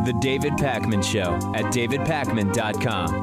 The David Pakman Show at davidpakman.com.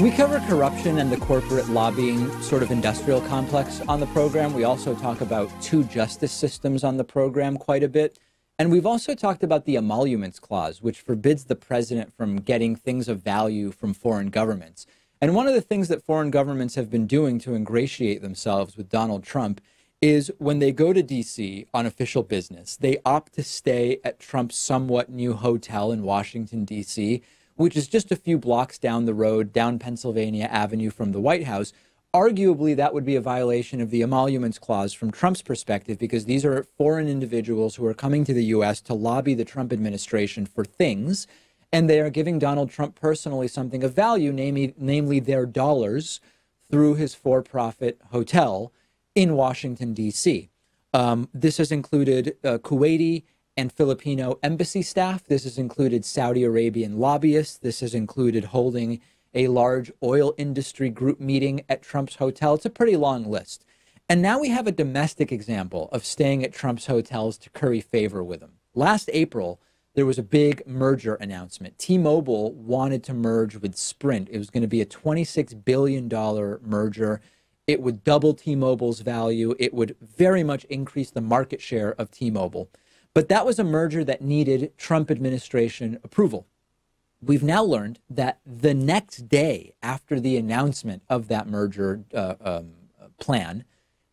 We cover corruption and the corporate lobbying sort of industrial complex on the program. We also talk about two justice systems on the program quite a bit. And we've also talked about the emoluments clause, which forbids the president from getting things of value from foreign governments. And one of the things that foreign governments have been doing to ingratiate themselves with Donald Trump is when they go to D.C. on official business, they opt to stay at Trump's somewhat new hotel in Washington, D.C., which is just a few blocks down the road, down Pennsylvania Avenue from the White House. Arguably, that would be a violation of the emoluments clause from Trump's perspective, because these are foreign individuals who are coming to the U.S. to lobby the Trump administration for things, and they are giving Donald Trump personally something of value, namely their dollars, through his for-profit hotel in Washington, D.C. This has included Kuwaiti and Filipino embassy staff. This has included Saudi Arabian lobbyists. This has included holding a large oil industry group meeting at Trump's hotel. It's a pretty long list. And now we have a domestic example of staying at Trump's hotels to curry favor with him. Last April, there was a big merger announcement. T-Mobile wanted to merge with Sprint. It was going to be a $26 billion merger. It would double T-Mobile's value. It would very much increase the market share of T-Mobile. But that was a merger that needed Trump administration approval. We've now learned that the next day after the announcement of that merger plan,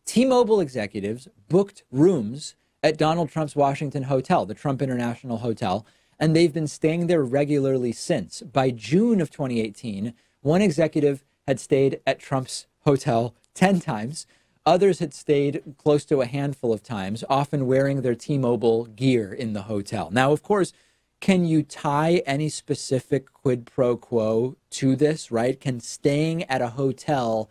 T-Mobile executives booked rooms at Donald Trump's Washington hotel, the Trump International Hotel, and they've been staying there regularly since. By June of 2018, one executive had stayed at Trump's hotel 10 times. Others had stayed close to a handful of times, often wearing their T-Mobile gear in the hotel. Now, of course, can you tie any specific quid pro quo to this, right? Can staying at a hotel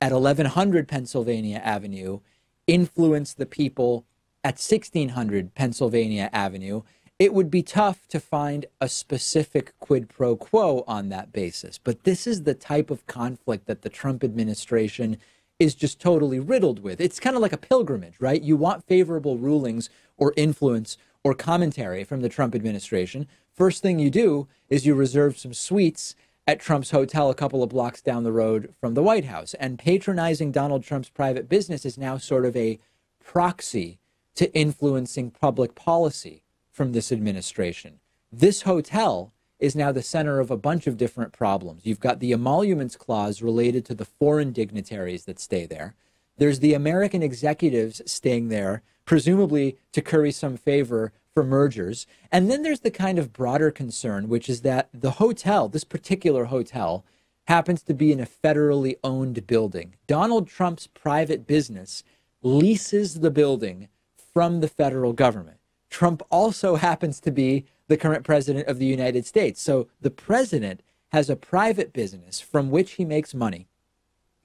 at 1100 Pennsylvania Avenue influence the people at 1600 Pennsylvania Avenue? It would be tough to find a specific quid pro quo on that basis. But this is the type of conflict that the Trump administration is just totally riddled with. It's kind of like a pilgrimage, right? You want favorable rulings or influence or commentary from the Trump administration. First thing you do is you reserve some suites at Trump's hotel a couple of blocks down the road from the White House. And patronizing Donald Trump's private business is now sort of a proxy to influencing public policy from this administration. This hotel is now the center of a bunch of different problems. You've got the emoluments clause related to the foreign dignitaries that stay there. There's the American executives staying there, presumably to curry some favor for mergers. And then there's the kind of broader concern, which is that the hotel, this particular hotel, happens to be in a federally owned building. Donald Trump's private business leases the building from the federal government. Trump also happens to be the current president of the United States. So the president has a private business from which he makes money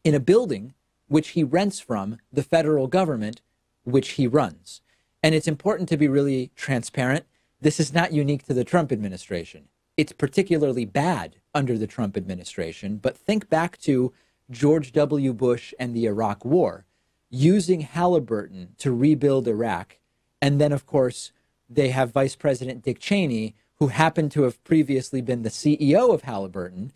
in a building which he rents from the federal government, which he runs. And it's important to be really transparent. This is not unique to the Trump administration. It's particularly bad under the Trump administration. But think back to George W. Bush and the Iraq War, using Halliburton to rebuild Iraq. And then, of course, they have Vice President Dick Cheney, who happened to have previously been the CEO of Halliburton,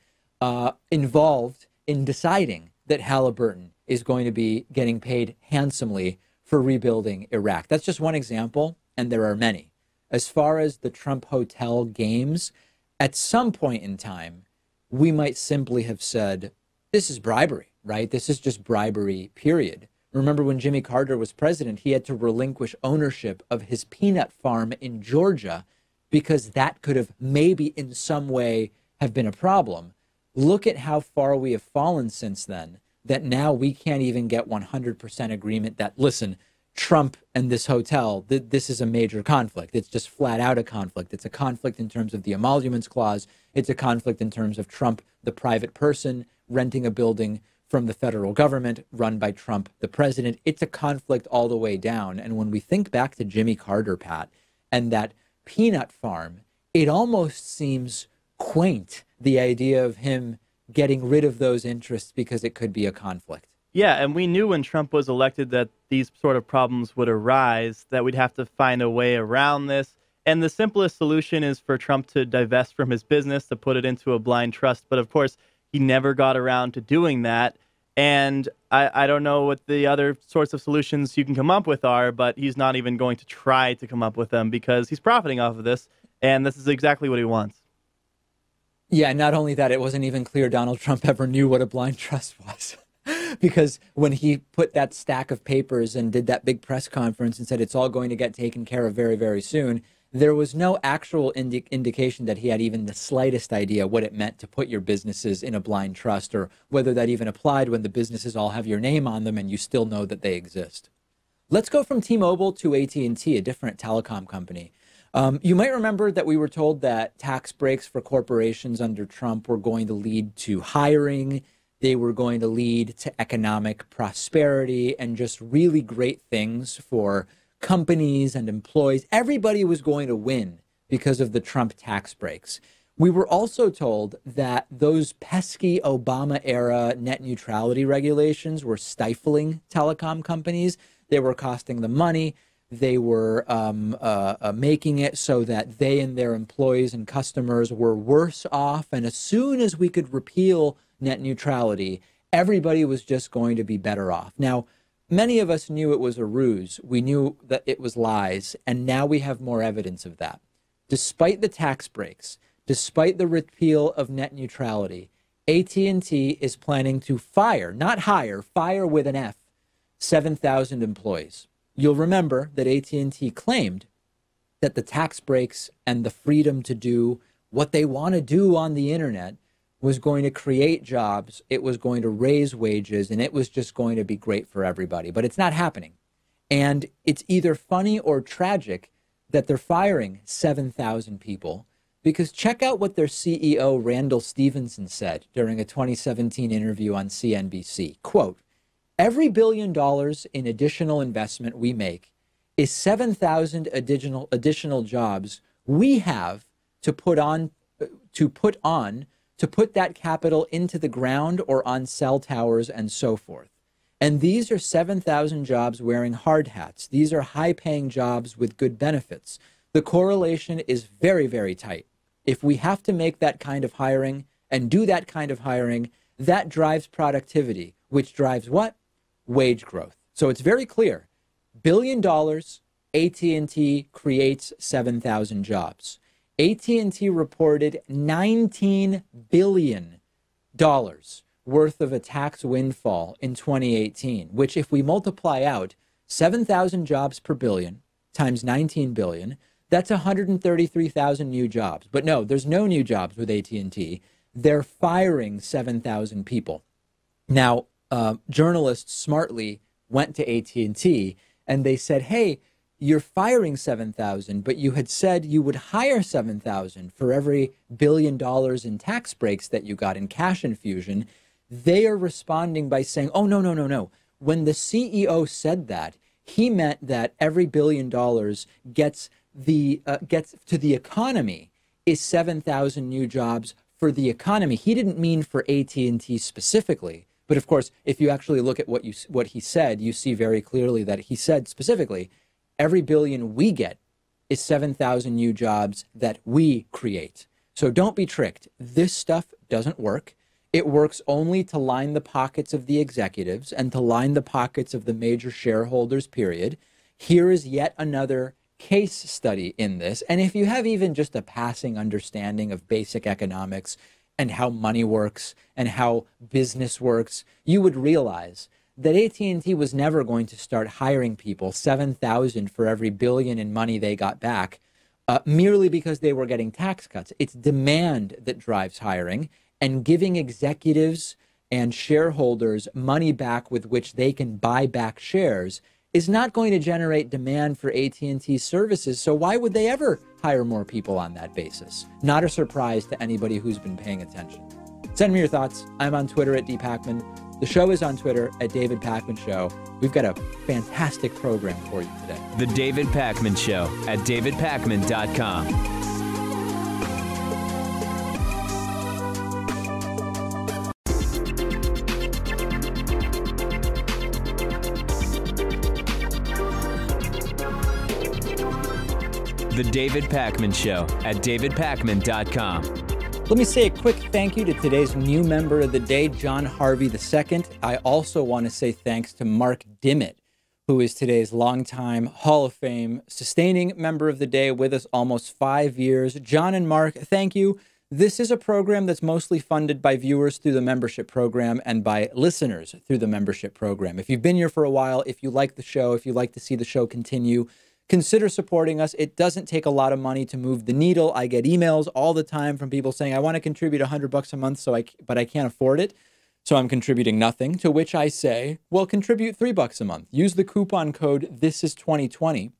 involved in deciding that Halliburton is going to be getting paid handsomely for rebuilding Iraq. That's just one example, and there are many. As far as the Trump hotel games, at some point in time, we might simply have said, this is bribery, right? This is just bribery, period. Remember when Jimmy Carter was president, he had to relinquish ownership of his peanut farm in Georgia because that could have maybe in some way have been a problem. Look at how far we have fallen since then, that now we can't even get 100% agreement that, listen, Trump and this hotel, this is a major conflict. It's just flat out a conflict. It's a conflict in terms of the emoluments clause. It's a conflict in terms of Trump, the private person, renting a building from the federal government run by Trump, the president. It's a conflict all the way down. And when we think back to Jimmy Carter, Pat, and that peanut farm, it almost seems quaint, the idea of him getting rid of those interests because it could be a conflict. Yeah, and we knew when Trump was elected that these sort of problems would arise, that we'd have to find a way around this. And the simplest solution is for Trump to divest from his business, to put it into a blind trust. But of course, he never got around to doing that. And I don't know what the other sorts of solutions you can come up with are, but he's not even going to try to come up with them because he's profiting off of this. And this is exactly what he wants. Yeah, not only that, it wasn't even clear Donald Trump ever knew what a blind trust was. Because when he put that stack of papers and did that big press conference and said it's all going to get taken care of very, very soon, there was no actual indication that he had even the slightest idea what it meant to put your businesses in a blind trust, or whether that even applied when the businesses all have your name on them and you still know that they exist. Let's go from T-Mobile to AT&T, a different telecom company. You might remember that we were told that tax breaks for corporations under Trump were going to lead to hiring. They were going to lead to economic prosperity and just really great things for companies and employees. Everybody was going to win because of the Trump tax breaks. We were also told that those pesky Obama-era net neutrality regulations were stifling telecom companies. They were costing them money. They were making it so that they and their employees and customers were worse off. And as soon as we could repeal net neutrality, everybody was just going to be better off. Now, many of us knew it was a ruse. We knew that it was lies. And now we have more evidence of that. Despite the tax breaks, despite the repeal of net neutrality, AT&T is planning to fire, not hire, fire with an F, 7,000 employees. You'll remember that AT&T claimed that the tax breaks and the freedom to do what they want to do on the internet was going to create jobs, it was going to raise wages, and it was just going to be great for everybody. But it's not happening. And it's either funny or tragic that they're firing 7,000 people, because check out what their CEO, Randall Stephenson, said during a 2017 interview on CNBC. Quote, "Every $1 billion in additional investment we make is 7,000 additional jobs we have to put that capital into the ground or on cell towers and so forth. And these are 7,000 jobs wearing hard hats. These are high-paying jobs with good benefits. The correlation is very, very tight. If we have to make that kind of hiring and do that kind of hiring, that drives productivity, which drives what? Wage growth. So it's very clear. $1 billion, AT&T creates 7,000 jobs. AT&T reported $19 billion worth of a tax windfall in 2018, which if we multiply out 7,000 jobs per billion times 19 billion, that's 133,000 new jobs. But no, there's no new jobs with AT&T. They're firing 7,000 people. Now, journalists smartly went to AT&T and they said, hey, you're firing 7,000, but you had said you would hire 7,000 for every $1 billion in tax breaks that you got in cash infusion. They are responding by saying, oh, no. When the CEO said that, he meant that every $1 billion gets to the economy is 7,000 new jobs for the economy. He didn't mean for AT&T specifically. But of course, if you actually look at what he said, you see very clearly that he said specifically, every $1 billion we get is 7,000 new jobs that we create. So don't be tricked. This stuff doesn't work. It works only to line the pockets of the executives and to line the pockets of the major shareholders, period. Here is yet another case study in this. And if you have even just a passing understanding of basic economics and how money works and how business works, you would realize that AT&T was never going to start hiring people, 7,000 for every $1 billion in money they got back, merely because they were getting tax cuts. It's demand that drives hiring, and giving executives and shareholders money back with which they can buy back shares is not going to generate demand for AT&T's services. So why would they ever hire more people on that basis? Not a surprise to anybody who's been paying attention. Send me your thoughts. I'm on Twitter at dpacman. The show is on Twitter at David Pakman Show. We've got a fantastic program for you today. The David Pakman Show at davidpakman.com. The David Pakman Show at davidpakman.com. Let me say a quick thank you to today's new member of the day, John Harvey II. I also want to say thanks to Mark Dimmitt, who is today's longtime Hall of Fame sustaining member of the day with us almost 5 years. John and Mark, thank you. This is a program that's mostly funded by viewers through the membership program and by listeners through the membership program. If you've been here for a while, if you like the show, if you'd like to see the show continue, consider supporting us. It doesn't take a lot of money to move the needle. I get emails all the time from people saying, I want to contribute $100 a month, but I can't afford it. So I'm contributing nothing, to which I say, well, contribute $3 a month. Use the coupon code THISIS2020,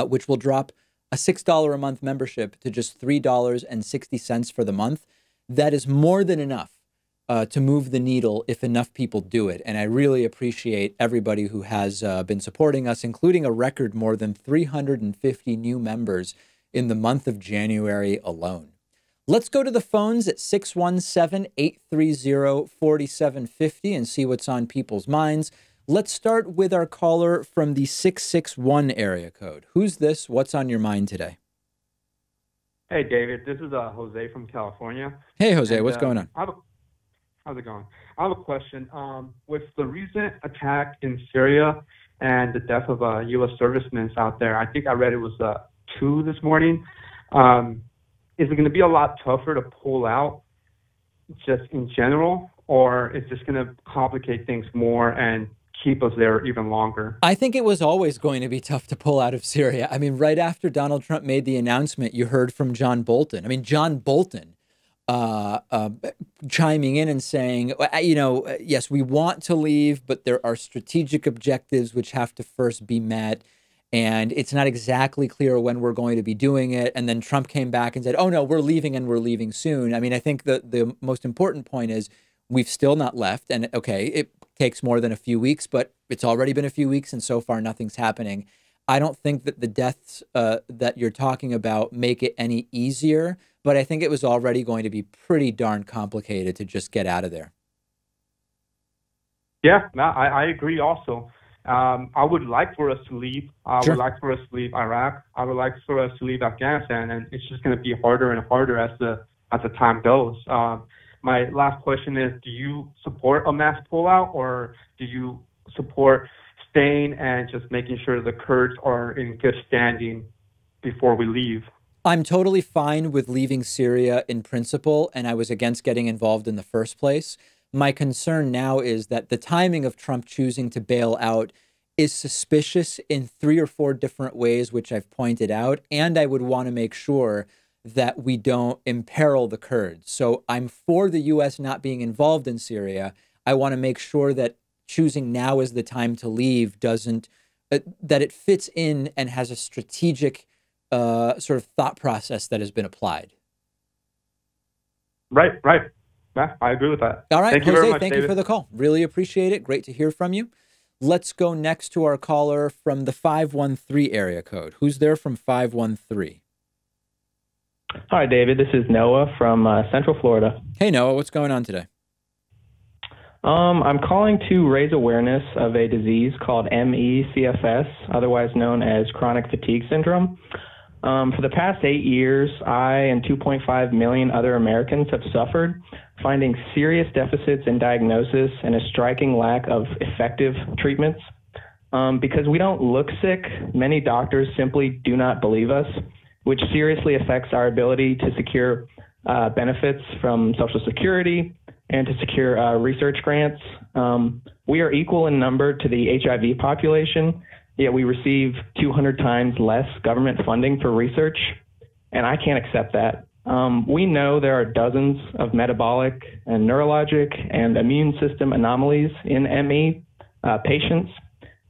which will drop a $6 a month membership to just $3.60 for the month. That is more than enough to move the needle if enough people do it. And I really appreciate everybody who has been supporting us, including a record more than 350 new members in the month of January alone. Let's go to the phones at 617-830-4750 and see what's on people's minds. Let's start with our caller from the 661 area code. Who's this? What's on your mind today? Hey, David. This is Jose from California. Hey, Jose. What's going on? How's it going? I have a question. With the recent attack in Syria and the death of U.S. servicemen out there, I think I read it was 2 this morning. Is it going to be a lot tougher to pull out just in general, or is this going to complicate things more and keep us there even longer? I think it was always going to be tough to pull out of Syria. I mean, right after Donald Trump made the announcement, you heard from John Bolton. I mean, John Bolton chiming in and saying, yes, we want to leave, but there are strategic objectives which have to first be met. And it's not exactly clear when we're going to be doing it. And then Trump came back and said, oh, no, we're leaving and we're leaving soon. I mean, I think the most important point is we've still not left. And OK, it takes more than a few weeks, but it's already been a few weeks. And so far, nothing's happening. I don't think that the deaths that you're talking about make it any easier. But I think it was already going to be pretty darn complicated to just get out of there. Yeah, no, I agree also. I would like for us to leave. I Sure. would like for us to leave Iraq. I would like for us to leave Afghanistan, and it's just going to be harder and harder as the time goes. My last question is, do you support a mass pullout, or do you support staying and just making sure the Kurds are in good standing before we leave? I'm totally fine with leaving Syria in principle, and I was against getting involved in the first place. My concern now is that the timing of Trump choosing to bail out is suspicious in 3 or 4 different ways, which I've pointed out, and I would want to make sure that we don't imperil the Kurds. So I'm for the U.S. not being involved in Syria. I want to make sure that choosing now as the time to leave doesn't, that it fits in and has a strategic sort of thought process that has been applied. Right. Yeah, I agree with that. All right, Thank you Jose, very much, thank David. you for the call. Really appreciate it. Great to hear from you. Let's go next to our caller from the 513 area code. Who's there from 513? Hi, David. This is Noah from Central Florida. Hey, Noah, what's going on today? I'm calling to raise awareness of a disease called ME/CFS, otherwise known as chronic fatigue syndrome. For the past 8 years, I and 2.5 million other Americans have suffered, finding serious deficits in diagnosis and a striking lack of effective treatments. Because we don't look sick, many doctors simply do not believe us, which seriously affects our ability to secure benefits from Social Security and to secure research grants. We are equal in number to the HIV population, yet we receive 200 times less government funding for research, and I can't accept that. We know there are dozens of metabolic and neurologic and immune system anomalies in ME patients,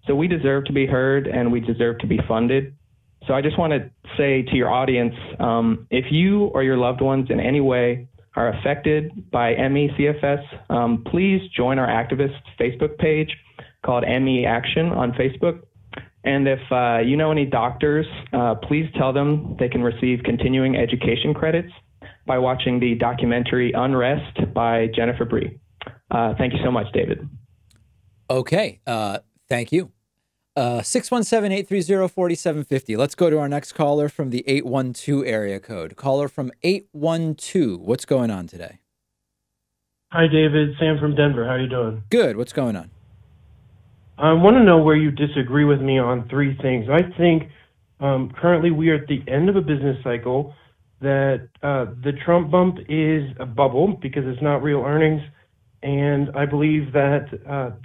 so we deserve to be heard and we deserve to be funded. So I just want to say to your audience, if you or your loved ones in any way are affected by MECFS, please join our activist Facebook page called ME Action on Facebook. And if you know any doctors, please tell them they can receive continuing education credits by watching the documentary Unrest by Jennifer Bree. Thank you so much, David. Okay, thank you. 617-830-4750. Let's go to our next caller from the 812 area code. Caller from 812. What's going on today? Hi, David. Sam from Denver. How are you doing? Good. What's going on? I want to know where you disagree with me on three things. I think currently we are at the end of a business cycle, that the Trump bump is a bubble because it's not real earnings, and I believe that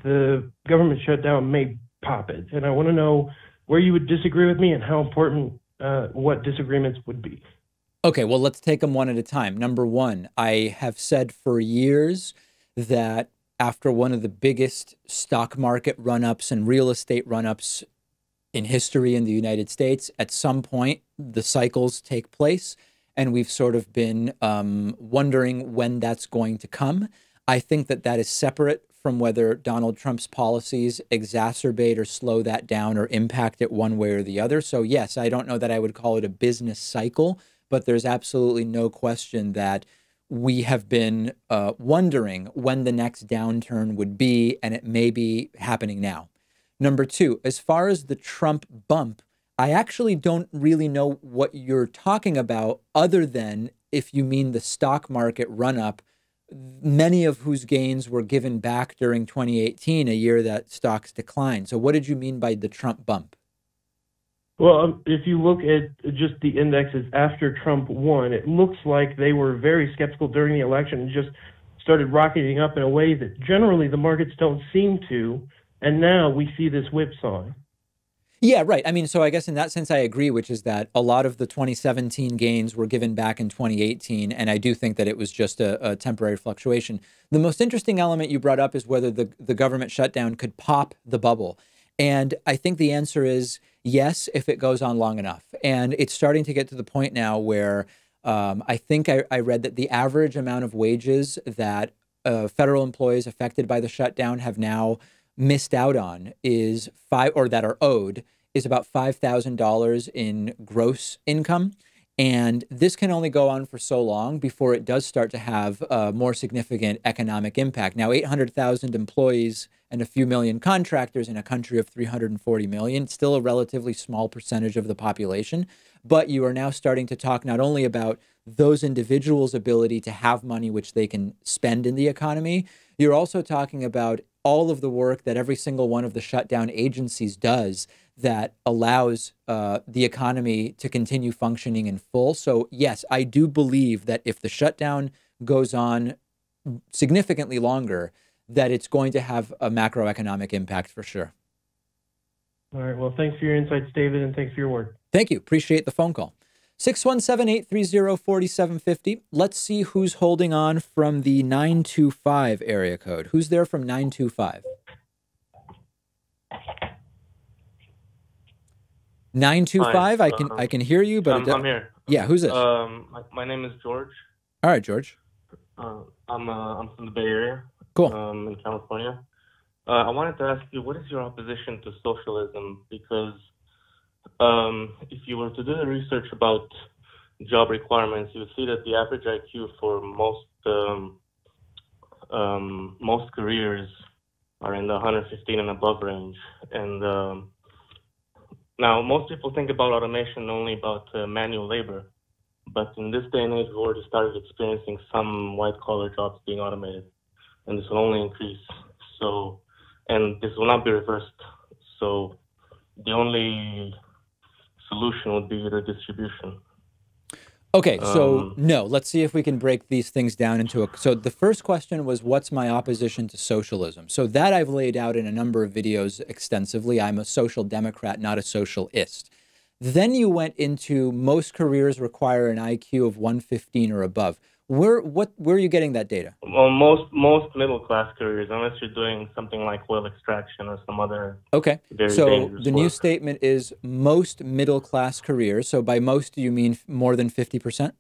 the government shutdown may pop it. And I want to know where you would disagree with me and how important what disagreements would be. Okay, well, let's take them one at a time. Number one, I have said for years that after one of the biggest stock market run-ups and real estate run-ups in history in the United States, at some point the cycles take place, and we've sort of been wondering when that's going to come. I think that that is separate from whether Donald Trump's policies exacerbate or slow that down or impact it one way or the other. So yes, I don't know that I would call it a business cycle, but there's absolutely no question that we have been wondering when the next downturn would be, and it may be happening now. Number two, as far as the Trump bump, I actually don't really know what you're talking about, other than if you mean the stock market run-up, many of whose gains were given back during 2018, a year that stocks declined. So what did you mean by the Trump bump? Well, if you look at just the indexes after Trump won, it looks like they were very skeptical during the election and just started rocketing up in a way that generally the markets don't seem to. And now we see this whipsaw. Yeah, right. I mean, so I guess in that sense, I agree, which is that a lot of the 2017 gains were given back in 2018. And I do think that it was just a temporary fluctuation. The most interesting element you brought up is whether the government shutdown could pop the bubble. And I think the answer is yes, if it goes on long enough. And it's starting to get to the point now where I think I read that the average amount of wages that federal employees affected by the shutdown have now missed out on is that are owed is about $5,000 in gross income. And this can only go on for so long before it does start to have a more significant economic impact. Now, 800,000 employees and a few million contractors in a country of 340 million, still a relatively small percentage of the population. But you are now starting to talk not only about those individuals' ability to have money which they can spend in the economy, you're also talking about all of the work that every single one of the shutdown agencies does that allows the economy to continue functioning in full. So yes, I do believe that if the shutdown goes on significantly longer, that it's going to have a macroeconomic impact for sure. All right. Well, thanks for your insights, David, and thanks for your work. Thank you. Appreciate the phone call. 617-830-4750. Let's see who's holding on from the 925 area code. Who's there from 925? 925. Hi, I can hear you, but I'm here. Yeah, who's this? My name is George. All right, George. I'm from the Bay Area. Cool. In California. I wanted to ask you, what is your opposition to socialism? Because if you were to do the research about job requirements, you would see that the average IQ for most careers are in the 115 and above range. And now most people think about automation only about manual labor, but in this day and age, we've already started experiencing some white-collar jobs being automated, and this will only increase. So, and this will not be reversed. So, the only solution would be redistribution. Okay, so no, let's see if we can break these things down into a... So the first question was, what's my opposition to socialism? So that I've laid out in a number of videos extensively. I'm a social democrat, not a socialist. Then you went into most careers require an IQ of 115 or above. Where are you getting that data? Well, most middle class careers, unless you're doing something like oil extraction or some other. Okay, so the new work. statement is most middle class careers. So by most, do you mean more than 50%?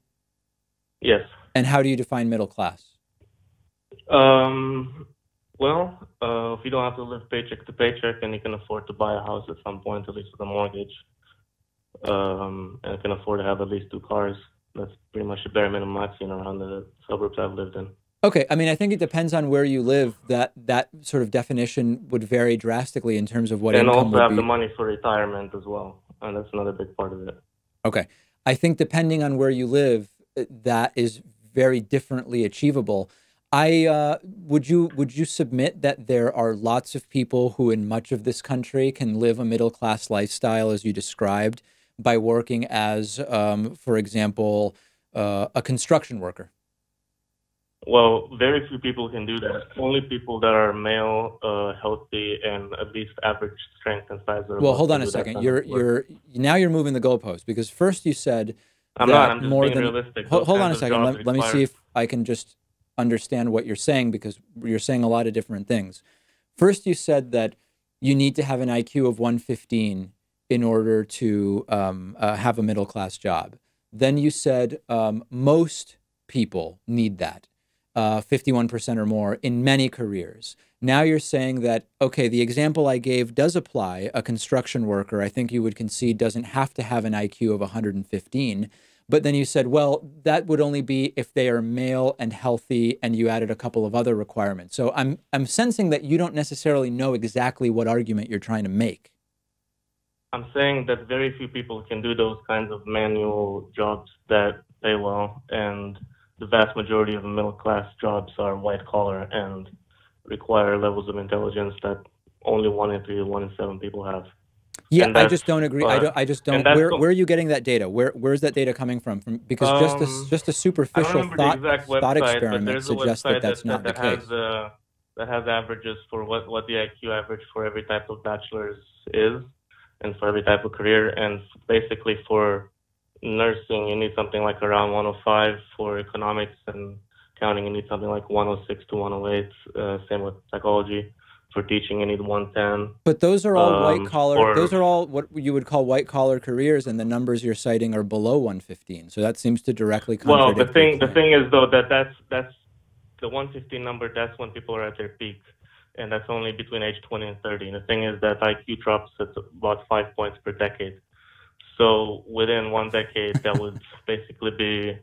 Yes. And how do you define middle class? If you don't have to live paycheck to paycheck and you can afford to buy a house at some point, at least with a mortgage, and can afford to have at least 2 cars, that's pretty much the bare minimum I've seen around the suburbs I've lived in. Okay, I mean, I think it depends on where you live. That sort of definition would vary drastically in terms of what income would be. And also have the money for retirement as well, and that's another big part of it. Okay, I think depending on where you live, that is very differently achievable. Would you submit that there are lots of people who in much of this country can live a middle class lifestyle as you described by working as, for example, a construction worker? Well, very few people can do that. Only people that are male, healthy, and at least average strength and size. Well, hold on a second. Now you're moving the goalpost, because first you said I'm just being realistic. Hold on a second. Let me see if I can just understand what you're saying, because you're saying a lot of different things. First, you said that you need to have an IQ of 115 in order to have a middle class job. Then you said most people need that. 51% or more in many careers. Now you're saying that, okay, the example I gave does apply. A construction worker, I think you would concede, doesn't have to have an IQ of 115. But then you said, well, that would only be if they are male and healthy, and you added a couple of other requirements. So I'm sensing that you don't necessarily know exactly what argument you're trying to make. I'm saying that very few people can do those kinds of manual jobs that pay well, and the vast majority of middle-class jobs are white-collar and require levels of intelligence that only 1 in 3 or 1 in 7 people have. Yeah, I just don't agree. I just don't. Where are you getting that data? Where's that data coming from? Because just a superficial thought experiment suggests that that's not the case. That has averages for what the IQ average for every type of bachelor's is, and for every type of career, and basically for nursing, you need something like around 105. For economics and accounting, you need something like 106 to 108. Same with psychology. For teaching, you need 110. But those are all white collar. Those are all what you would call white collar careers, and the numbers you're citing are below 115. So that seems to directly contradict. Well, the thing is though that's the 115 number. That's when people are at their peak, and that's only between age 20 and 30. And the thing is that IQ drops at about 5 points per decade. So within 1 decade, that would basically be,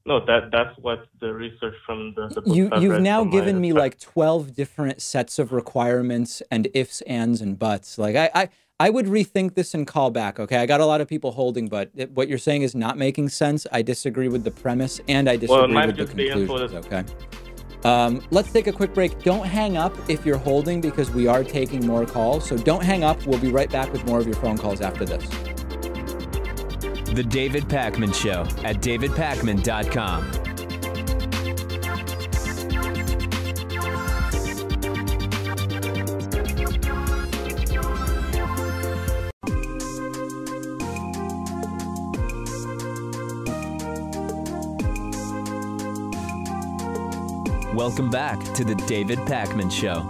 that's what the research from the You've now given me like 12 different sets of requirements and ifs, ands, and buts. Like I would rethink this and call back. Okay, I got a lot of people holding, but what you're saying is not making sense. I disagree with the premise, and I disagree with the conclusions. Okay. Let's take a quick break. Don't hang up if you're holding, because we are taking more calls. So don't hang up. We'll be right back with more of your phone calls after this. The David Pakman Show at davidpakman.com. Welcome back to the David Pakman Show.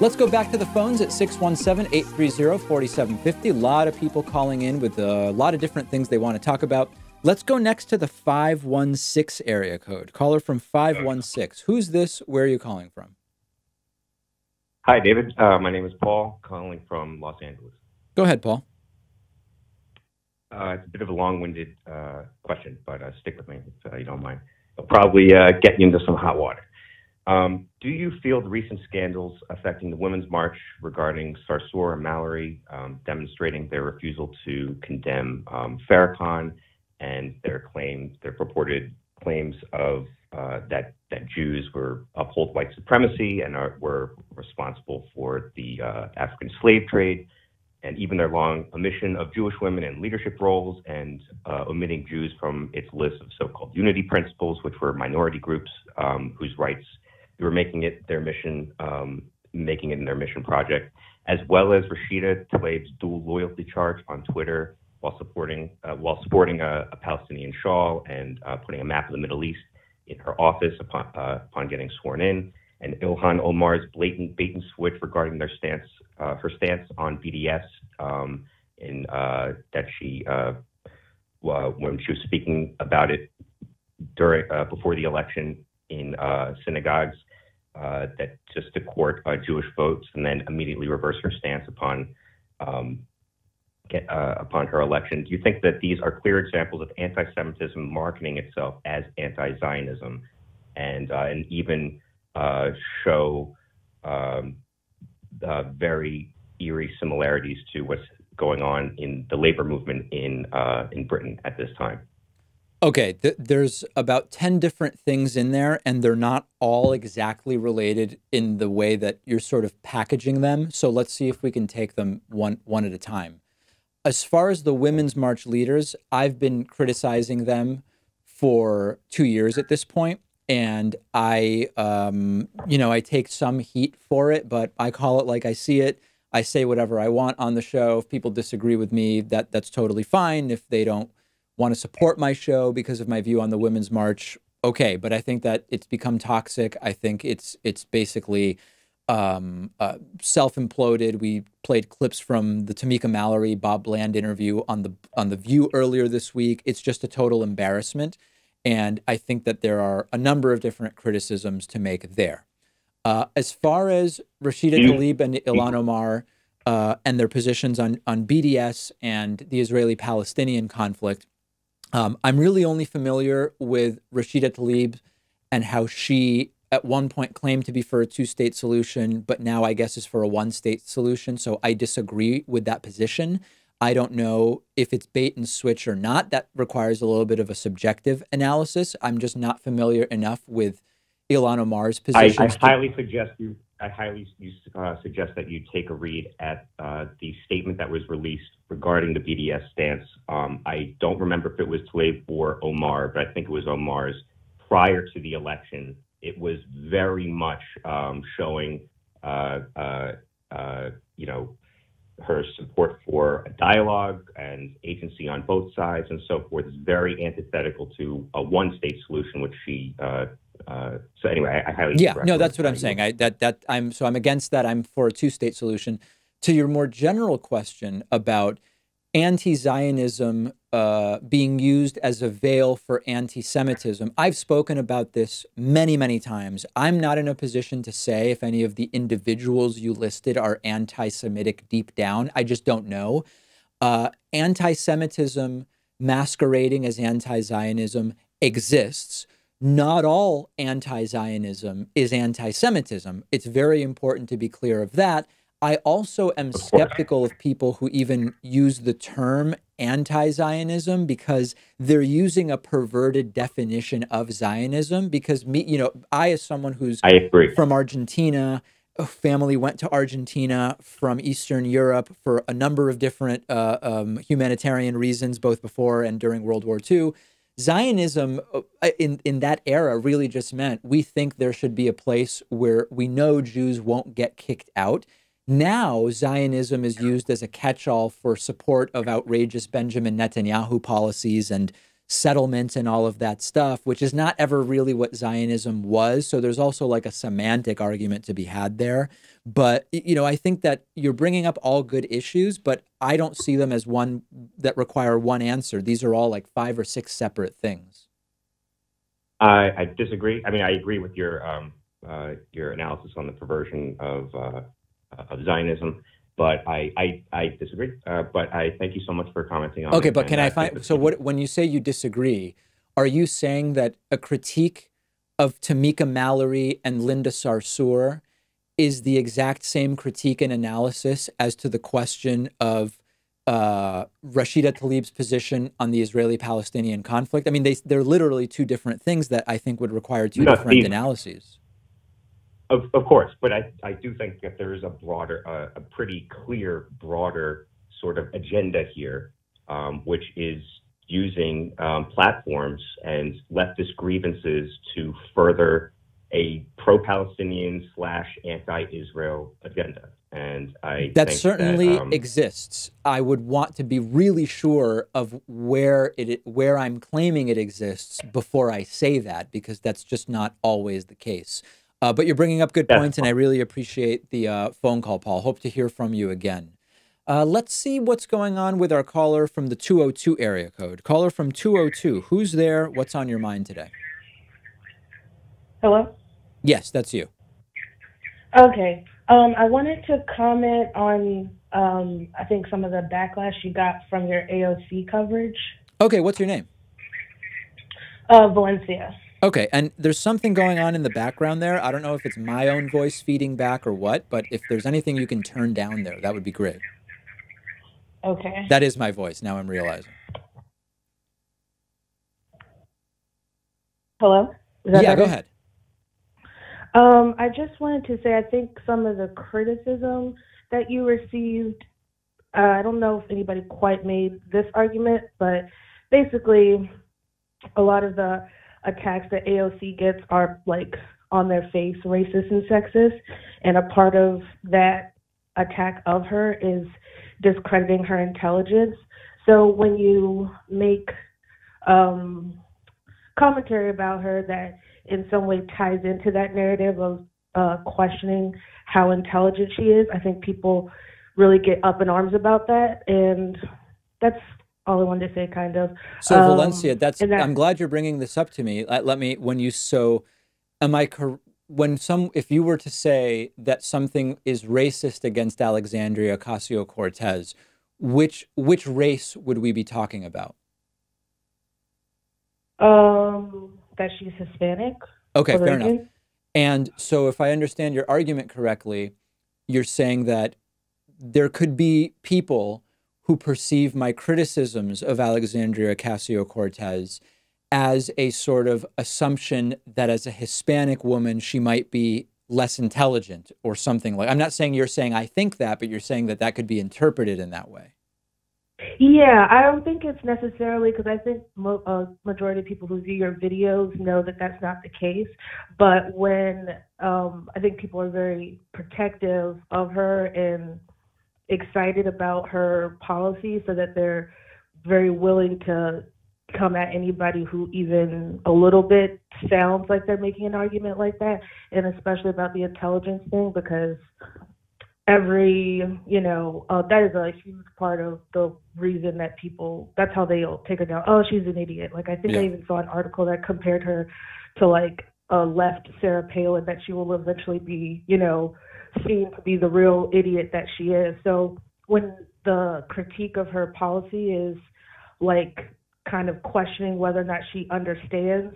Let's go back to the phones at 617-830-4750. A lot of people calling in with a lot of different things they want to talk about. Let's go next to the 516 area code. Caller from 516. Who's this? Where are you calling from? Hi, David. My name is Paul, calling from Los Angeles. Go ahead, Paul. It's a bit of a long-winded question, but stick with me if you don't mind. I'll probably get you into some hot water. Do you feel the recent scandals affecting the Women's March regarding Sarsour and Mallory demonstrating their refusal to condemn Farrakhan and their purported claims of that Jews uphold white supremacy and were responsible for the African slave trade, and even their long omission of Jewish women in leadership roles, and omitting Jews from its list of so-called unity principles, which were minority groups whose rights they were making it their mission project, as well as Rashida Tlaib's dual loyalty charge on Twitter while sporting a Palestinian shawl and putting a map of the Middle East in her office upon getting sworn in, and Ilhan Omar's blatant bait and switch regarding her stance on BDS that she when she was speaking about it during before the election in synagogues that just to court Jewish votes, and then immediately reverse her stance upon her election. Do you think that these are clear examples of anti-Semitism marketing itself as anti-Zionism, and even show very eerie similarities to what's going on in the labor movement in Britain at this time? Okay, there's about 10 different things in there, and they're not all exactly related in the way that you're sort of packaging them. So let's see if we can take them one at a time. As far as the Women's March leaders, I've been criticizing them for 2 years at this point, and I take some heat for it, but I call it like I see it. I say whatever I want on the show. If people disagree with me, that's totally fine. If they don't want to support my show because of my view on the Women's March, okay. But I think that it's become toxic. I think it's basically self-imploded. We played clips from the Tamika Mallory, Bob Bland interview on the View earlier this week. It's just a total embarrassment. And I think that there are a number of different criticisms to make there. As far as Rashida Tlaib and Ilhan Omar and their positions on BDS and the Israeli-Palestinian conflict, I'm really only familiar with Rashida Tlaib and how she at one point claimed to be for a two-state solution, but now I guess is for a one-state solution. So I disagree with that position. I don't know if it's bait and switch or not. That requires a little bit of a subjective analysis. I'm just not familiar enough with Ilhan Omar's position. I highly suggest that you take a read at the statement that was released regarding the BDS stance. I don't remember if it was Tlaib or Omar, but I think it was Omar's. Prior to the election, it was very much showing, her support for a dialogue and agency on both sides and so forth. Is very antithetical to a one-state solution, which she. So anyway, I highly that's what I'm saying. I'm against that. I'm for a two-state solution. To your more general question about anti-Zionism being used as a veil for anti-Semitism, I've spoken about this many, many times. I'm not in a position to say if any of the individuals you listed are anti-Semitic deep down. I just don't know. Anti-Semitism masquerading as anti-Zionism exists. Not all anti-Zionism is anti-Semitism. It's very important to be clear of that. I also am skeptical of people who even use the term anti-Zionism because they're using a perverted definition of Zionism. Because I, as someone who's from Argentina, family went to Argentina from Eastern Europe for a number of different humanitarian reasons, both before and during World War II. Zionism in that era really just meant we think there should be a place where we know Jews won't get kicked out. Now, Zionism is used as a catch-all for support of outrageous Benjamin Netanyahu policies and settlements and all of that stuff, which is not ever really what Zionism was. So there's also like a semantic argument to be had there. But, I think that you're bringing up all good issues, but I don't see them as one that require one answer. These are all like 5 or 6 separate things. I disagree. I mean, I agree with your analysis on the perversion of Zionism, but I disagree. But I thank you so much for commenting on it. Okay, but can I find, so when you say you disagree, are you saying that a critique of Tamika Mallory and Linda Sarsour is the exact same critique and analysis as to the question of Rashida Tlaib's position on the Israeli-Palestinian conflict? I mean, they're literally two different things that I think would require two different analyses. Of course, but I do think that there is a pretty clear, broader sort of agenda here, which is using platforms and leftist grievances to further a pro-Palestinian / anti-Israel agenda. And that certainly exists. I would want to be really sure of where I'm claiming it exists before I say that, because that's just not always the case. But you're bringing up good points, and I really appreciate the phone call, Paul. Hope to hear from you again. Let's see what's going on with our caller from the 202 area code. Caller from 202, who's there? What's on your mind today? Hello? Yes, that's you. Okay. I wanted to comment on, I think, some of the backlash you got from your AOC coverage. Okay, what's your name? Valencia. Okay, and there's something going on in the background there. I don't know if it's my own voice feeding back or what, but if there's anything you can turn down there, that would be great. Okay. That is my voice, now I'm realizing. Hello? Is that Yeah, better? go ahead. I just wanted to say I think some of the criticism that you received, I don't know if anybody quite made this argument, but basically a lot of the attacks that AOC gets are like on their face, racist and sexist, and a part of that attack of her is discrediting her intelligence. So when you make commentary about her that in some way ties into that narrative of questioning how intelligent she is, I think people really get up in arms about that, and that's all I wanted to say, kind of. So Valencia, I'm glad you're bringing this up to me. Let me, if you were to say that something is racist against Alexandria Ocasio Cortez, which race would we be talking about? That she's Hispanic. Okay, fair enough. And so if I understand your argument correctly, you're saying that there could be people who perceive my criticisms of Alexandria Ocasio Cortez as a sort of assumption that as a Hispanic woman, she might be less intelligent or something like. I'm not saying you're saying I think that, but you're saying that that could be interpreted in that way. Yeah, I don't think it's necessarily, because I think majority of people who view your videos know that that's not the case. But when I think people are very protective of her and excited about her policy, so that they're very willing to come at anybody who even a little bit sounds like they're making an argument like that, and especially about the intelligence thing, because that is a huge part of the reason that people, that's how they'll take her down. Oh, she's an idiot. Like, I think I even saw an article that compared her to like a left Sarah Palin, that she will eventually be, seen to be the real idiot that she is. So when the critique of her policy is like kind of questioning whether or not she understands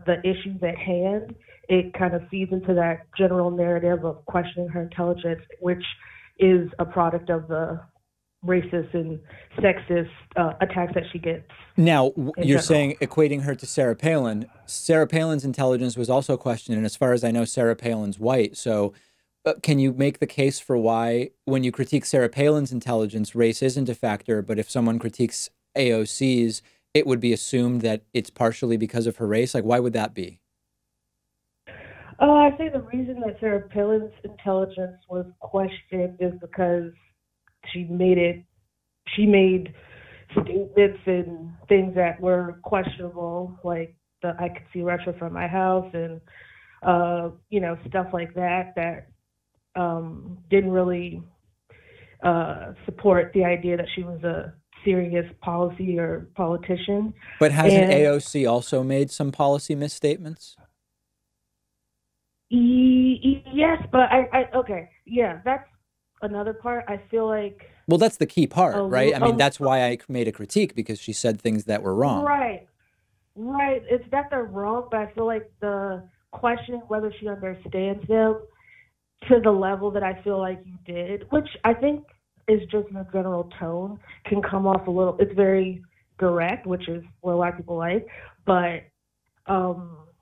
the issues at hand, it kind of feeds into that general narrative of questioning her intelligence, which is a product of the racist and sexist attacks that she gets. Now, you're saying equating her to Sarah Palin. Sarah Palin's intelligence was also questioned, and as far as I know, Sarah Palin's white. So can you make the case for why, when you critique Sarah Palin's intelligence, race isn't a factor, but if someone critiques AOC's, it would be assumed that it's partially because of her race? Like, why would that be? I think the reason that Sarah Palin's intelligence was questioned is because she made statements and things that were questionable, like I could see Russia from my house and stuff like that didn't really support the idea that she was a serious policy or politician. But hasn't AOC also made some policy misstatements? Yes, but okay, yeah, that's another part. I feel like, well, that's the key part, right? I mean, that's why I made a critique, because she said things that were wrong. Right. It's that they're wrong, but I feel like the questioning whether she understands them to the level that I feel like you did, which I think is just in a general tone, can come off a little, it's very direct, which is what a lot of people like, but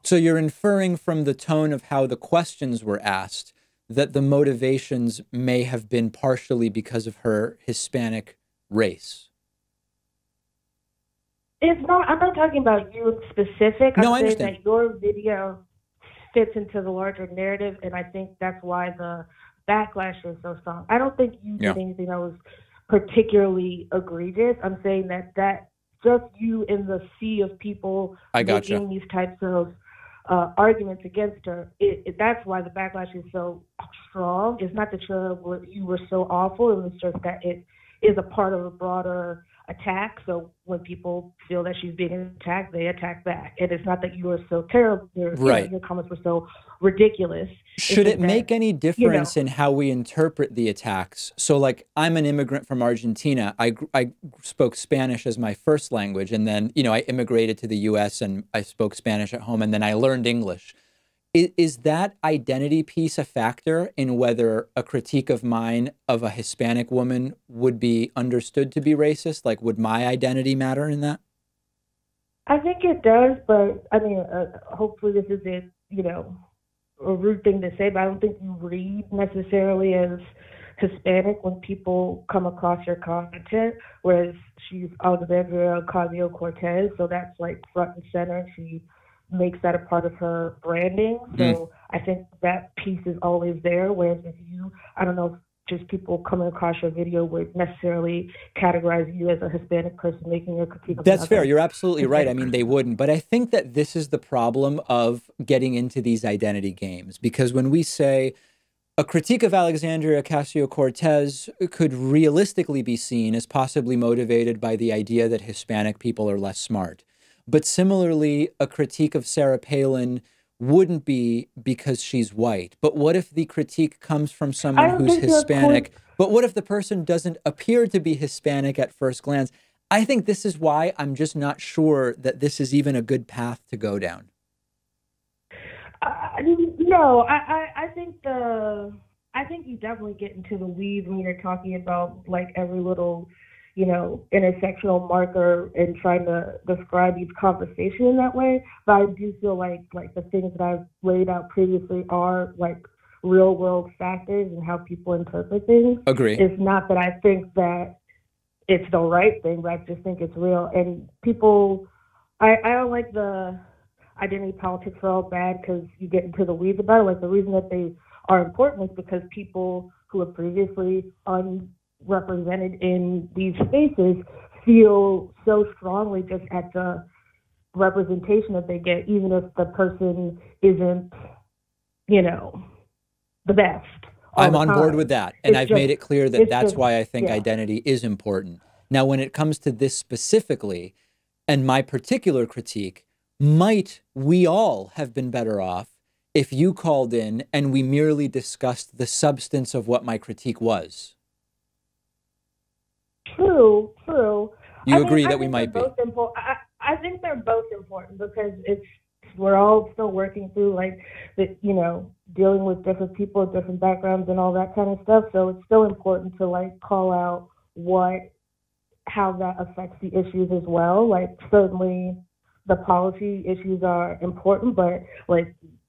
so you're inferring from the tone of how the questions were asked that the motivations may have been partially because of her Hispanic race. It's not, I'm not talking about you in specific. No, I'm I saying understand. that your video fits into the larger narrative, and I think that's why the backlash is so strong. I don't think you did anything that was particularly egregious. I'm saying that just you in the sea of people making these types of arguments against her, that's why the backlash is so strong. It's not that you were so awful, it was just that it is a part of a broader attack. So when people feel that she's being attacked, they attack back. And it's not that you are so terrible, Right. Your comments were so ridiculous. Should it make any difference in how we interpret the attacks? So, like, I'm an immigrant from Argentina. I spoke Spanish as my first language, and then, I immigrated to the U.S. and I spoke Spanish at home, and then I learned English. Is that identity piece a factor in whether a critique of mine of a Hispanic woman would be understood to be racist? Like, would my identity matter in that? I think it does, but I mean, hopefully this isn't, a rude thing to say, but I don't think you read necessarily as Hispanic when people come across your content, whereas she's Alexandria Ocasio Cortez, so that's like front and center. She makes that a part of her branding. So I think that piece is always there, whereas if you, I don't know, just people coming across your video would necessarily categorize you as a Hispanic person making a critique of That's fair. You're absolutely right. I mean, they wouldn't. But I think that this is the problem of getting into these identity games, because when we say a critique of Alexandria Ocasio Cortez could realistically be seen as possibly motivated by the idea that Hispanic people are less smart. But similarly, a critique of Sarah Palin wouldn't be because she's white. But what if the critique comes from someone who's Hispanic? But what if the person doesn't appear to be Hispanic at first glance? I think this is why I'm just not sure that this is even a good path to go down. No, I think you definitely get into the weeds when you're talking about like every little, intersectional marker and trying to describe each conversation in that way. But I do feel like the things that I've laid out previously are like real world factors and how people interpret things. Agree. It's not that I think that it's the right thing, but I just think it's real. And people, I don't like the identity politics are all bad because you get into the weeds about it. Like the reason that they are important is because people who are previously represented in these spaces feel so strongly just at the representation that they get, even if the person isn't, the best. I'm on board with that. And I've made it clear that that's why I think identity is important. Now, when it comes to this specifically, and my particular critique, might we all have been better off if you called in and we merely discussed the substance of what my critique was? True. You agree that we might be? I think they're both important because we're all still working through dealing with different people, different backgrounds and all that kind of stuff. So it's still important to call out how that affects the issues as well. Like certainly the policy issues are important, but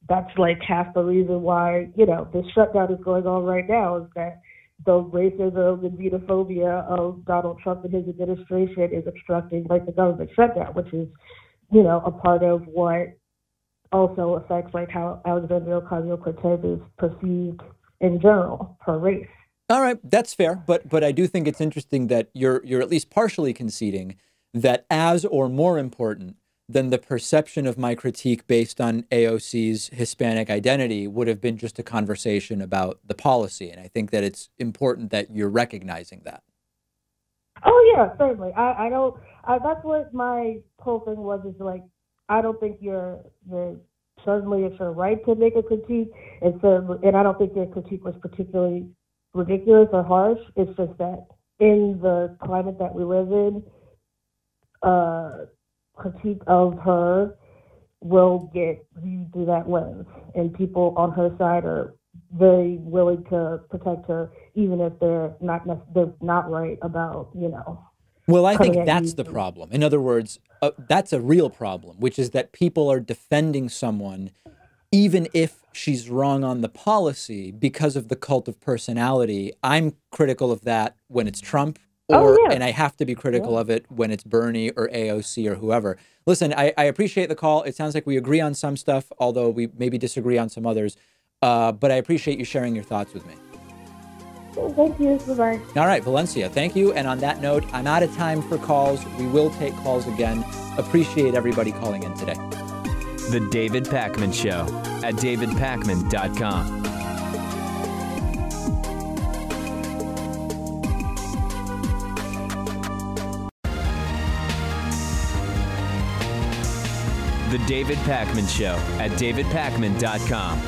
that's half the reason why, this shutdown is going on right now is that the racism and xenophobia of Donald Trump and his administration is obstructing the government shutdown, which is, a part of what also affects how Alexandria Ocasio Cortez is perceived in general, her race. All right, that's fair, but I do think it's interesting that you're at least partially conceding that as or more important than the perception of my critique based on AOC's Hispanic identity would have been just a conversation about the policy. And I think that it's important that you're recognizing that. Oh, yeah, certainly. I don't, that's what my whole thing was, is I don't think certainly it's your right to make a critique. And I don't think your critique was particularly ridiculous or harsh. It's just that in the climate that we live in, critique of her will get viewed through that lens, and people on her side are very willing to protect her, even if they're not right about Well, I think that's the problem. In other words, that's a real problem, which is that people are defending someone even if she's wrong on the policy because of the cult of personality. I'm critical of that when it's Trump. And I have to be critical of it when it's Bernie or AOC or whoever. Listen, I appreciate the call. It sounds like we agree on some stuff, although we maybe disagree on some others. But I appreciate you sharing your thoughts with me. Thank you. Bye-bye. All right, Valencia, thank you. And on that note, I'm out of time for calls. We will take calls again. Appreciate everybody calling in today. The David Pakman Show at davidpakman.com. The David Pakman Show at davidpakman.com.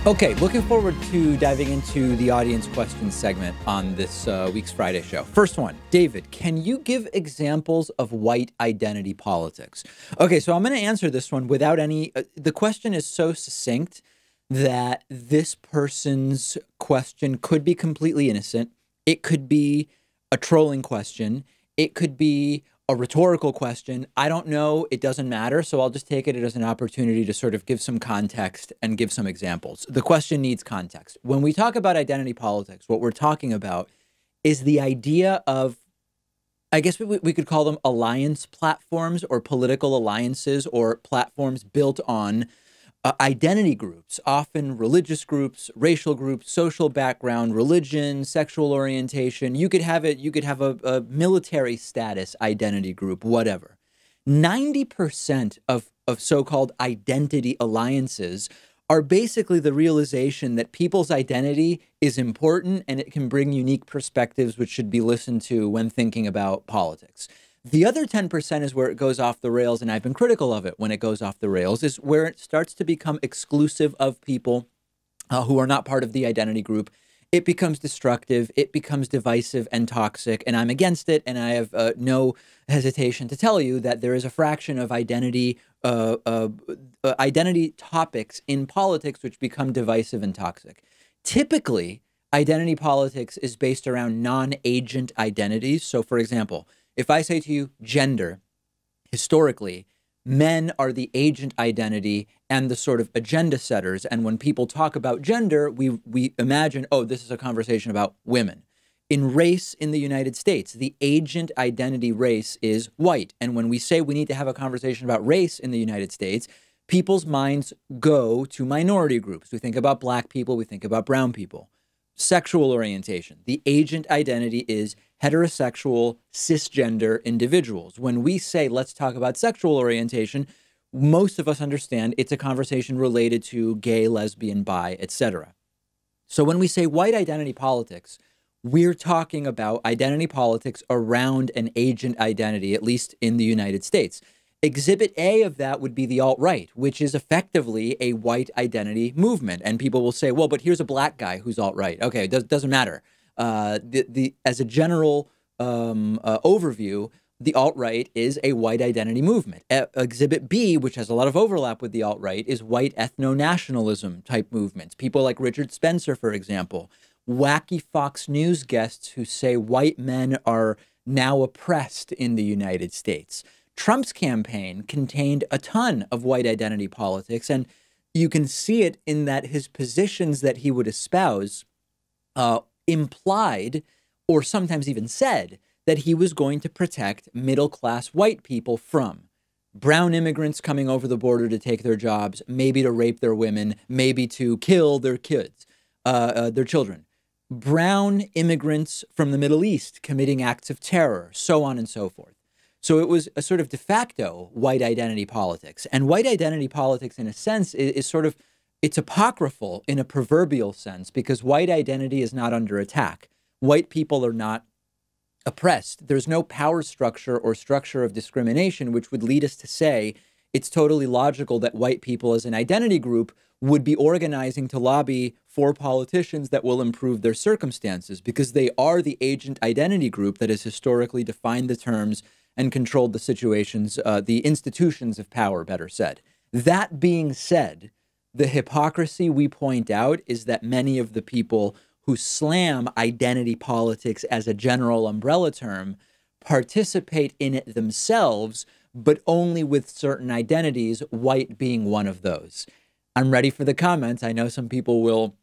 Okay, looking forward to diving into the audience questions segment on this week's Friday show. First one, David, can you give examples of white identity politics? Okay, so I'm going to answer this one without any, the question is so succinct that this person's question could be completely innocent. It could be a trolling question. It could be a rhetorical question. I don't know. It doesn't matter. So I'll just take it as an opportunity to sort of give some context and give some examples. The question needs context. When we talk about identity politics, what we're talking about is the idea of, I guess we could call them alliance platforms or political alliances or platforms built on identity groups, often religious groups, racial groups, social background, religion, sexual orientation. You could have it. You could have a military status identity group, whatever. 90% of so-called identity alliances are basically the realization that people's identity is important and it can bring unique perspectives which should be listened to when thinking about politics. The other 10% is where it goes off the rails, and I've been critical of it when it goes off the rails, is where it starts to become exclusive of people who are not part of the identity group. It becomes destructive, it becomes divisive and toxic, and I'm against it, and I have no hesitation to tell you that there is a fraction of identity topics in politics which become divisive and toxic. Typically, identity politics is based around non-agent identities. So, for example, if I say to you gender, historically, men are the agent identity and the sort of agenda setters. And when people talk about gender, we imagine, oh, this is a conversation about women. In race in the United States, the agent identity race is white. And when we say we need to have a conversation about race in the United States, people's minds go to minority groups. We think about black people, we think about brown people. Sexual orientation. The agent identity is heterosexual, cisgender individuals. When we say, let's talk about sexual orientation, most of us understand it's a conversation related to gay, lesbian, bi, etc. So when we say white identity politics, we're talking about identity politics around an agent identity, at least in the United States. Exhibit A of that would be the alt-right, which is effectively a white identity movement. And people will say, well, but here's a black guy who's alt-right. Okay, it doesn't matter. As a general overview, the alt-right is a white identity movement. Exhibit B, which has a lot of overlap with the alt-right, is white ethno-nationalism type movements. People like Richard Spencer, for example, wacky Fox News guests who say white men are now oppressed in the United States. Trump's campaign contained a ton of white identity politics, and you can see it in that his positions that he would espouse implied, or sometimes even said, that he was going to protect middle-class white people from brown immigrants coming over the border to take their jobs, maybe to rape their women, maybe to kill their kids, their children. Brown immigrants from the Middle East committing acts of terror, so on and so forth. So it was a sort of de facto white identity politics. And white identity politics, in a sense, is sort of, it's apocryphal in a proverbial sense, because white identity is not under attack. White people are not oppressed. There's no power structure or structure of discrimination which would lead us to say it's totally logical that white people as an identity group would be organizing to lobby for politicians that will improve their circumstances, because they are the agent identity group that has historically defined the terms and controlled the situations, the institutions of power, better said. That being said, the hypocrisy we point out is that many of the people who slam identity politics as a general umbrella term participate in it themselves, but only with certain identities, white being one of those. I'm ready for the comments. I know some people will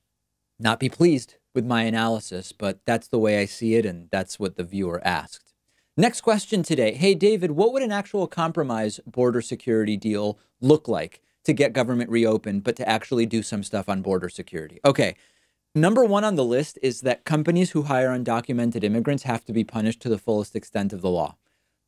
not be pleased with my analysis, but that's the way I see it, and that's what the viewer asked. Next question today. Hey, David, what would an actual compromise border security deal look like to get government reopened, but to actually do some stuff on border security? Okay, number one on the list is that companies who hire undocumented immigrants have to be punished to the fullest extent of the law.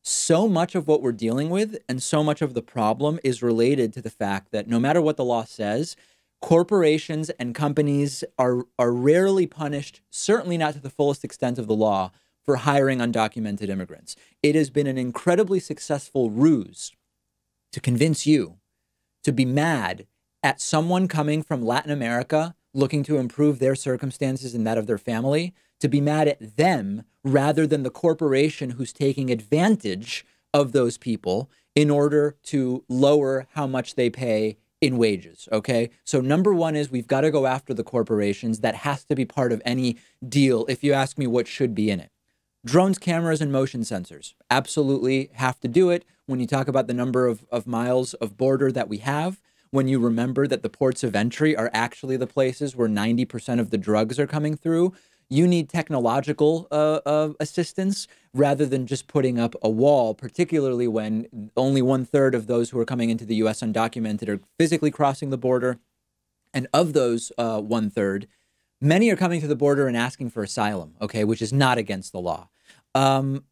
So much of what we're dealing with and so much of the problem is related to the fact that no matter what the law says, corporations and companies are rarely punished, certainly not to the fullest extent of the law, for hiring undocumented immigrants. It has been an incredibly successful ruse to convince you to be mad at someone coming from Latin America looking to improve their circumstances and that of their family, to be mad at them rather than the corporation who's taking advantage of those people in order to lower how much they pay in wages, okay? So number one is we've got to go after the corporations. That has to be part of any deal, if you ask me what should be in it. Drones, cameras, and motion sensors absolutely have to do it. When you talk about the number of miles of border that we have, when you remember that the ports of entry are actually the places where 90% of the drugs are coming through, you need technological assistance rather than just putting up a wall, particularly when only 1/3 of those who are coming into the U.S. undocumented are physically crossing the border. And of those 1/3, many are coming to the border and asking for asylum, okay, which is not against the law.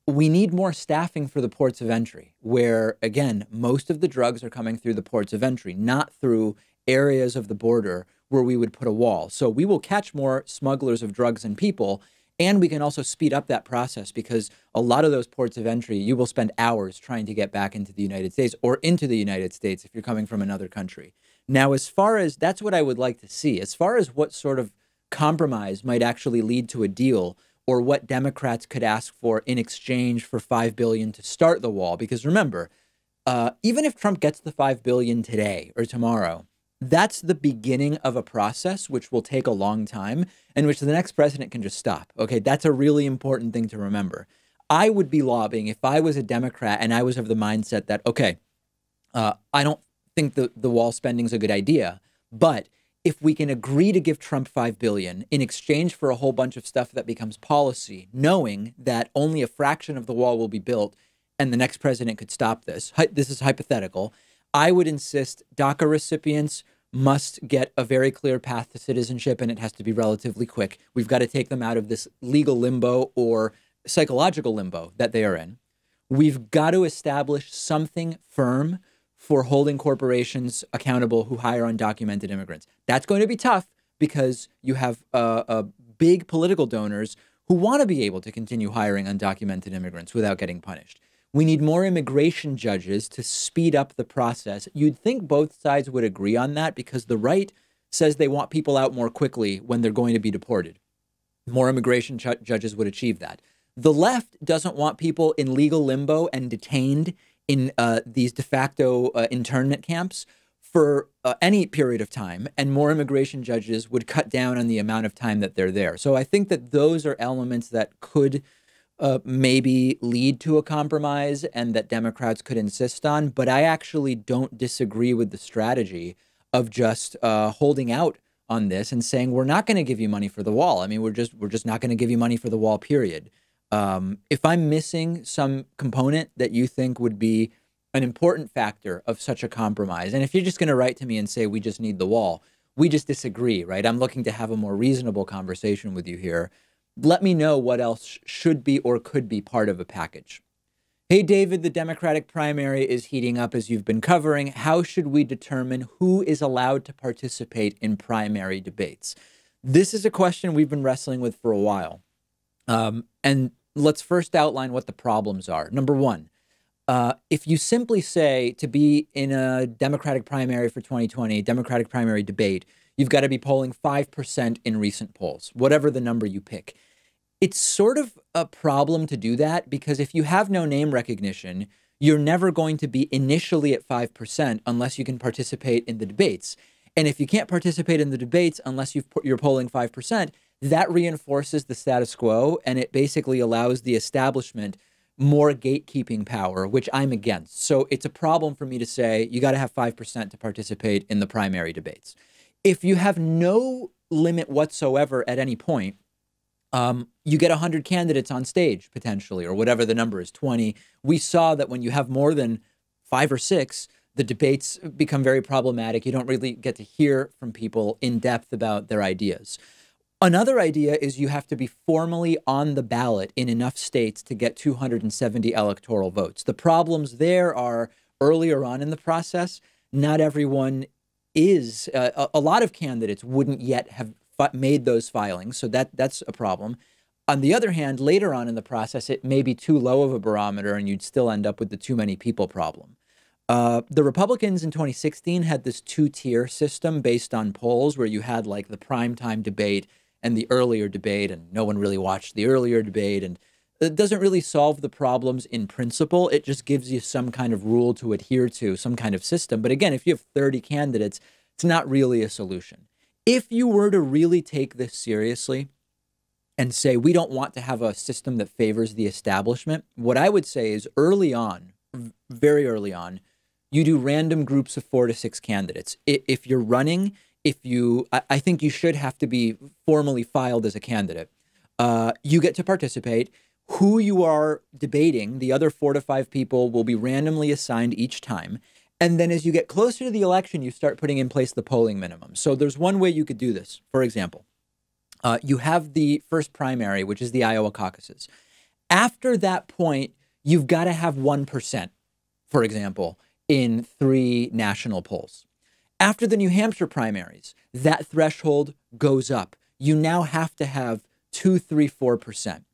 We need more staffing for the ports of entry, where, again, most of the drugs are coming through the ports of entry, not through areas of the border where we would put a wall. So we will catch more smugglers of drugs and people, and we can also speed up that process because a lot of those ports of entry, you will spend hours trying to get back into the United States or into the United States if you're coming from another country. Now, as far as that's what I would like to see, as far as what sort of compromise might actually lead to a deal, or what Democrats could ask for in exchange for $5 billion to start the wall. Because remember, even if Trump gets the $5 billion today or tomorrow, that's the beginning of a process which will take a long time and which the next president can just stop. Okay, that's a really important thing to remember. I would be lobbying if I was a Democrat and I was of the mindset that, okay, I don't think the wall spending is a good idea, but if we can agree to give Trump $5 billion in exchange for a whole bunch of stuff that becomes policy, knowing that only a fraction of the wall will be built and the next president could stop this. This is hypothetical. I would insist DACA recipients must get a very clear path to citizenship, and it has to be relatively quick. We've got to take them out of this legal limbo or psychological limbo that they are in. We've got to establish something firm for holding corporations accountable who hire undocumented immigrants. That's going to be tough because you have big political donors who want to be able to continue hiring undocumented immigrants without getting punished. We need more immigration judges to speed up the process. You'd think both sides would agree on that because the right says they want people out more quickly when they're going to be deported. More immigration judges would achieve that. The left doesn't want people in legal limbo and detained in these de facto internment camps for any period of time, and more immigration judges would cut down on the amount of time that they're there. So I think that those are elements that could maybe lead to a compromise and that Democrats could insist on. But I actually don't disagree with the strategy of just holding out on this and saying, we're not going to give you money for the wall. I mean, we're just not going to give you money for the wall, period. If I'm missing some component that you think would be an important factor of such a compromise, and if you're just going to write to me and say, we just need the wall, we just disagree, right? I'm looking to have a more reasonable conversation with you here. Let me know what else should be or could be part of a package. Hey, David, the Democratic primary is heating up as you've been covering. How should we determine who is allowed to participate in primary debates? This is a question we've been wrestling with for a while. And let's first outline what the problems are. Number one, if you simply say to be in a Democratic primary for 2020, Democratic primary debate, you've got to be polling 5% in recent polls, whatever the number you pick. It's sort of a problem to do that because if you have no name recognition, you're never going to be initially at 5% unless you can participate in the debates. And if you can't participate in the debates unless you're polling 5%, that reinforces the status quo, and it basically allows the establishment more gatekeeping power, which I'm against. So it's a problem for me to say you got to have 5% to participate in the primary debates. If you have no limit whatsoever at any point, you get 100 candidates on stage potentially, or whatever the number is, 20. We saw that when you have more than 5 or 6, the debates become very problematic. You don't really get to hear from people in depth about their ideas. Another idea is you have to be formally on the ballot in enough states to get 270 electoral votes. The problems there are earlier on in the process, not everyone is, a lot of candidates wouldn't yet have made those filings. So that's a problem. On the other hand, later on in the process, it may be too low of a barometer and you'd still end up with the too many people problem. The Republicans in 2016 had this two-tier system based on polls where you had like the primetime debate and the earlier debate, and no one really watched the earlier debate. And it doesn't really solve the problems in principle. It just gives you some kind of rule to adhere to, some kind of system. But again, if you have 30 candidates, it's not really a solution. If you were to really take this seriously and say, we don't want to have a system that favors the establishment, what I would say is early on, very early on, you do random groups of 4 to 6 candidates. If you're running, I think you should have to be formally filed as a candidate. You get to participate. Who you are debating, the other 4 to 5 people will be randomly assigned each time. And then as you get closer to the election, you start putting in place the polling minimum. So there's one way you could do this. For example, you have the first primary, which is the Iowa caucuses. After that point, you've got to have 1%, for example, in 3 national polls. After the New Hampshire primaries, that threshold goes up. You now have to have 2, 3, 4%.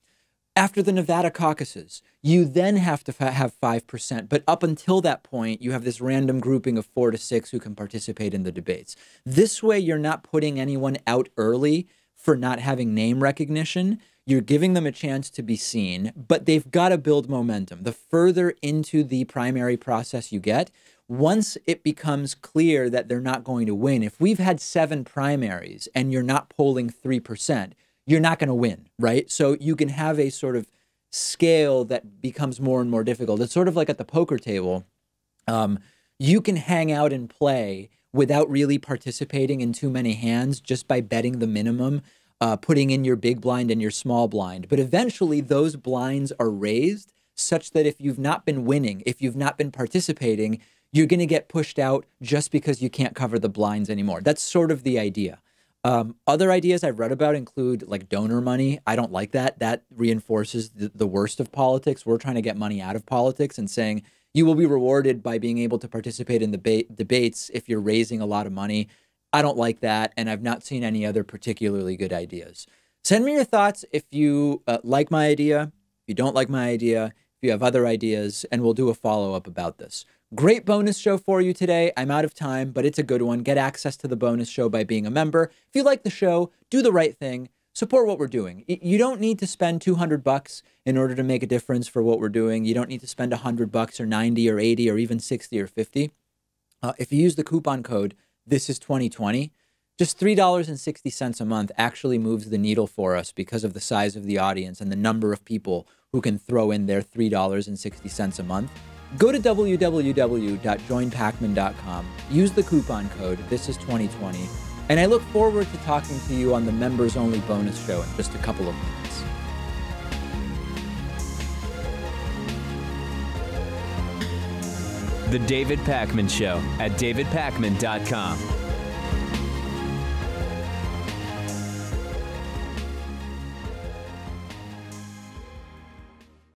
After the Nevada caucuses, you then have to have 5%. But up until that point, you have this random grouping of 4 to 6 who can participate in the debates. This way, you're not putting anyone out early for not having name recognition. You're giving them a chance to be seen, but they've got to build momentum. The further into the primary process you get, once it becomes clear that they're not going to win, if we've had 7 primaries and you're not polling 3%, you're not going to win, right? So you can have a sort of scale that becomes more and more difficult. It's sort of like at the poker table. You can hang out and play without really participating in too many hands just by betting the minimum, putting in your big blind and your small blind. But eventually those blinds are raised such that if you've not been winning, if you've not been participating, you're going to get pushed out just because you can't cover the blinds anymore. That's sort of the idea. Other ideas I've read about include like donor money. I don't like that. That reinforces the worst of politics. We're trying to get money out of politics and saying you will be rewarded by being able to participate in the debates if you're raising a lot of money. I don't like that, and I've not seen any other particularly good ideas. Send me your thoughts if you like my idea, if you don't like my idea, if you have other ideas, and we'll do a follow-up about this. Great bonus show for you today. I'm out of time, but it's a good one. Get access to the bonus show by being a member. If you like the show, do the right thing. Support what we're doing. You don't need to spend $200 in order to make a difference for what we're doing. You don't need to spend $100 or 90 or 80 or even 60 or 50. If you use the coupon code, this is 2020, just $3.60 a month actually moves the needle for us because of the size of the audience and the number of people who can throw in their $3.60 a month. Go to www.joinpacman.com, use the coupon code, this is 2020, and I look forward to talking to you on the members-only bonus show in just a couple of minutes. The David Pakman Show at davidpakman.com.